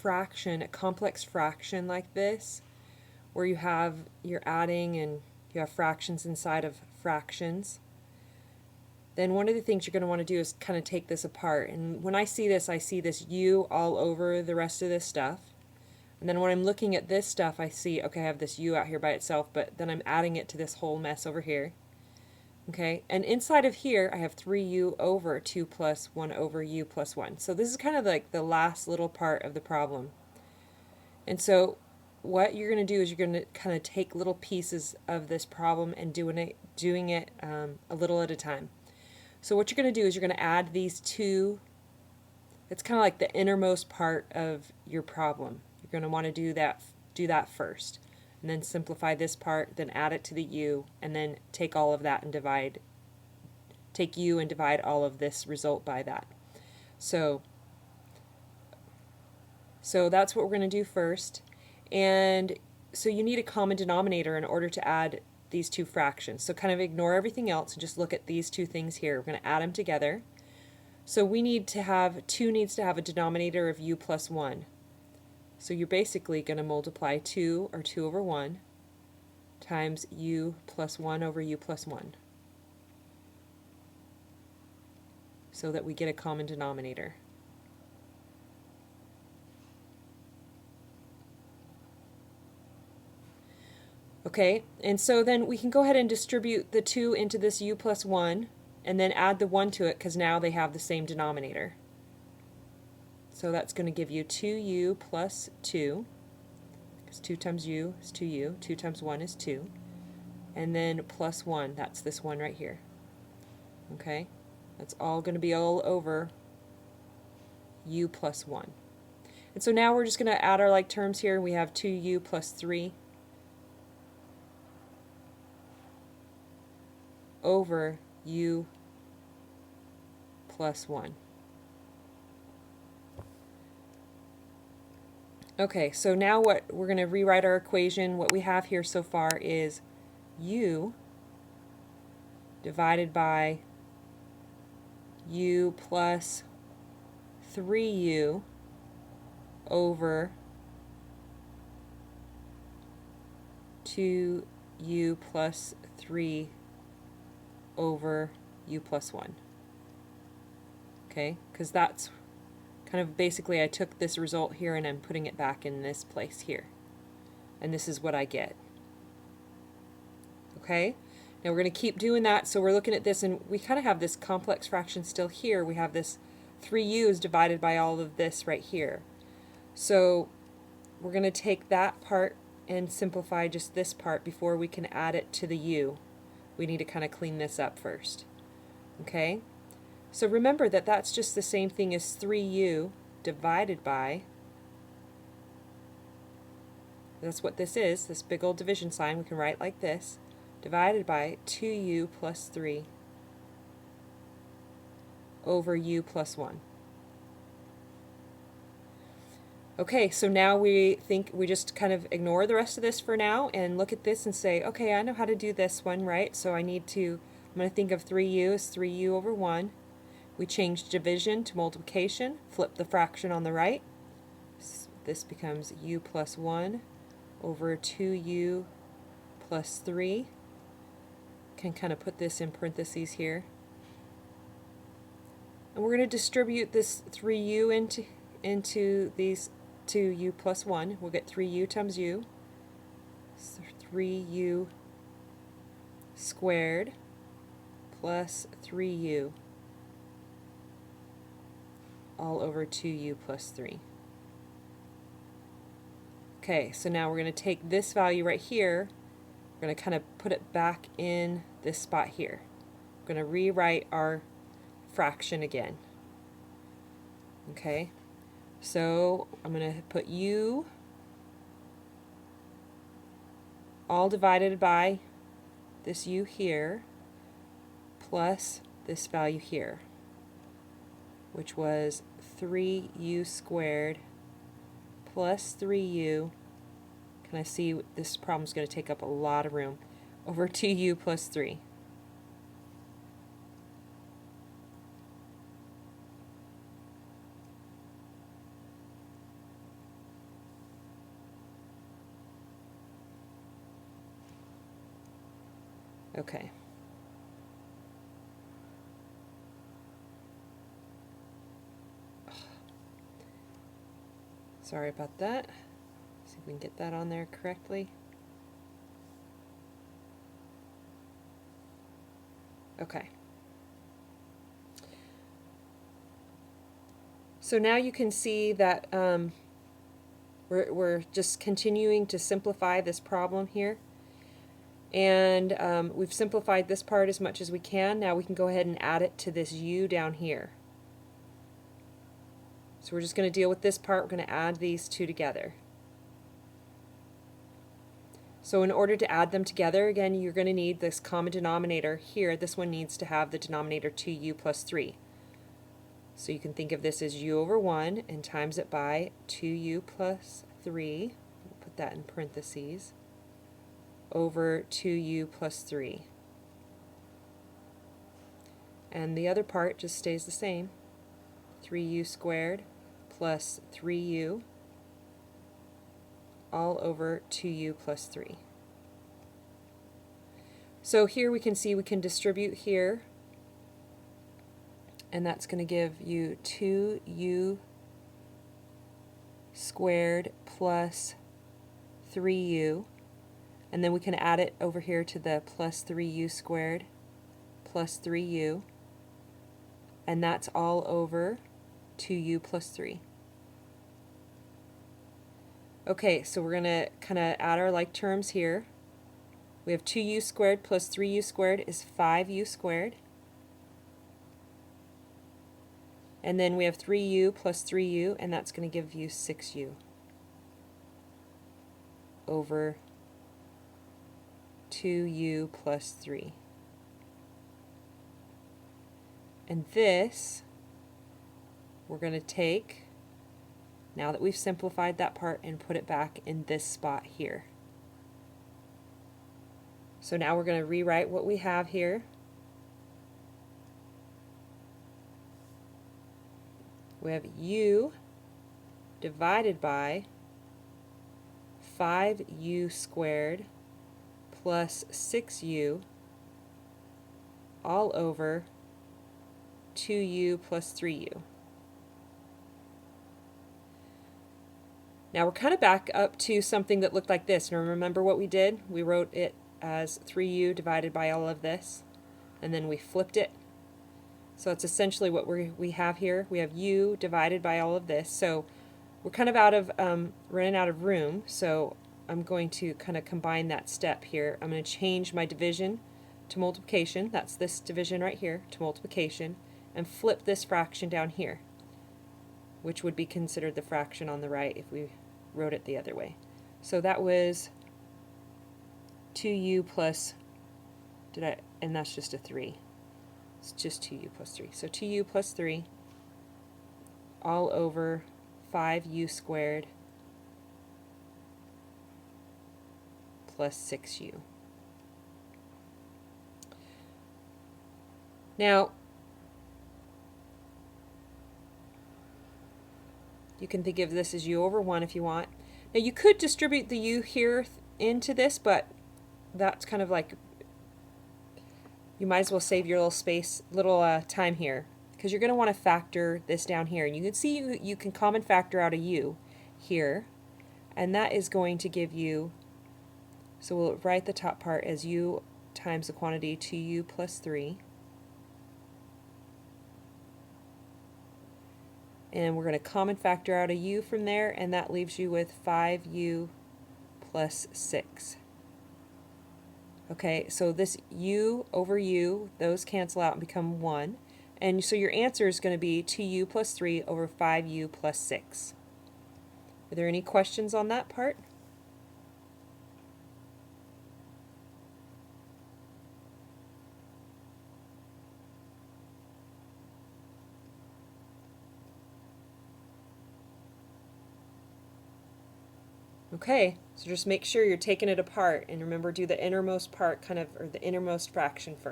fraction, a complex fraction like this, where you're adding and you have fractions inside of fractions, then one of the things you're going to want to do is kind of take this apart. And when I see this u all over the rest of this stuff. And then when I'm looking at this stuff, I see, okay, I have this u out here by itself, but then I'm adding it to this whole mess over here. Okay, and inside of here, I have 3u over 2 plus 1 over u plus 1. So this is kind of like the last little part of the problem. And so what you're going to do is you're going to kind of take little pieces of this problem and doing it a little at a time. So what you're going to do is you're going to add these two. It's kind of like the innermost part of your problem. You're going to want to do that first, and then simplify this part, then add it to the u, and then take all of that and take u and divide all of this result by that. So that's what we're going to do first. And so you need a common denominator in order to add these two fractions. So kind of ignore everything else and just look at these two things here. We're going to add them together. So we need to have, 2 needs to have a denominator of u plus 1. So you're basically going to multiply 2, or 2 over 1, times u plus 1 over u plus 1, so that we get a common denominator. Okay, and so then we can go ahead and distribute the 2 into this u plus 1, and then add the 1 to it, because now they have the same denominator. So that's going to give you 2u plus 2, because 2 times u is 2u, 2 times 1 is 2, and then plus 1, that's this one right here. Okay, that's all going to be all over u plus 1. And so now we're just going to add our like terms here. We have 2u plus 3 over u plus 1. Okay, so now what we're going to rewrite our equation. What we have here so far is u divided by u plus 3u over 2u plus 3 over u plus 1. Okay, because that's kind of basically I took this result here and I'm putting it back in this place here. And this is what I get. Okay, now we're going to keep doing that. So we're looking at this and we kind of have this complex fraction still here. We have this 3u's divided by all of this right here. So we're going to take that part and simplify just this part before we can add it to the u. We need to kind of clean this up first. Okay, so remember that that's just the same thing as 3u divided by, that's what this is, this big old division sign, we can write like this, divided by 2u plus 3 over u plus 1. Okay, so now we just kind of ignore the rest of this for now and look at this and say, okay, I know how to do this one, right? So I'm going to think of 3u as 3u over 1. We change division to multiplication, flip the fraction on the right. This becomes u plus 1 over 2u plus 3. Can kind of put this in parentheses here. And we're going to distribute this 3u into these 2u plus 1. We'll get 3u times u, so 3u squared plus 3u all over 2u plus 3. Okay, so now we're going to take this value right here, we're going to kind of put it back in this spot here. We're going to rewrite our fraction again. Okay, so I'm going to put u all divided by this u here plus this value here, which was 3u squared plus 3u, can I see this problem is going to take up a lot of room, over 2u plus 3. Okay. Sorry about that. See if we can get that on there correctly. Okay. So now you can see that we're just continuing to simplify this problem here. And we've simplified this part as much as we can. Now we can go ahead and add it to this u down here. So we're just going to deal with this part. We're going to add these two together. So in order to add them together, again, you're going to need this common denominator here. This one needs to have the denominator 2u plus 3. So you can think of this as u over 1 and times it by 2u plus 3. We'll put that in parentheses. Over 2u plus 3. And the other part just stays the same. 3u squared plus 3u all over 2u plus 3. So here we can see we can distribute here, and that's going to give you 2u squared plus 3u, and then we can add it over here to the plus 3u squared plus 3u, and that's all over 2u plus 3. Okay, so we're going to kind of add our like terms here. We have 2u squared plus 3u squared is 5u squared. And then we have 3u plus 3u, and that's going to give you 6u over 2u plus 3. And this we're going to take, now that we've simplified that part, and put it back in this spot here. So now we're going to rewrite what we have here. We have u divided by 5u squared plus 6u all over 2u plus 3u. Now we're kind of back up to something that looked like this. Now remember what we did? We wrote it as 3u divided by all of this, and then we flipped it. So it's essentially what we have here. We have u divided by all of this. So we're kind of running out of room, so I'm going to kind of combine that step here. I'm going to change my division to multiplication. That's this division right here to multiplication, and flip this fraction down here, which would be considered the fraction on the right if we wrote it the other way. So that was 2u plus, and that's just a 3. It's just 2u plus 3. So 2u plus 3 all over 5u squared plus 6u. Now, you can think of this as u over 1 if you want. Now you could distribute the u here into this, but that's kind of like, you might as well save your little time here, because you're going to want to factor this down here. And you can see you can common factor out a u here, and that is going to give you, so we'll write the top part as u times the quantity 2u plus 3. And we're going to common factor out a u from there, and that leaves you with 5u plus 6. Okay, so this u over u, those cancel out and become 1. And so your answer is going to be 2u plus 3 over 5u plus 6. Are there any questions on that part? Okay, so just make sure you're taking it apart, and remember, do the innermost part kind of, or the innermost fraction first.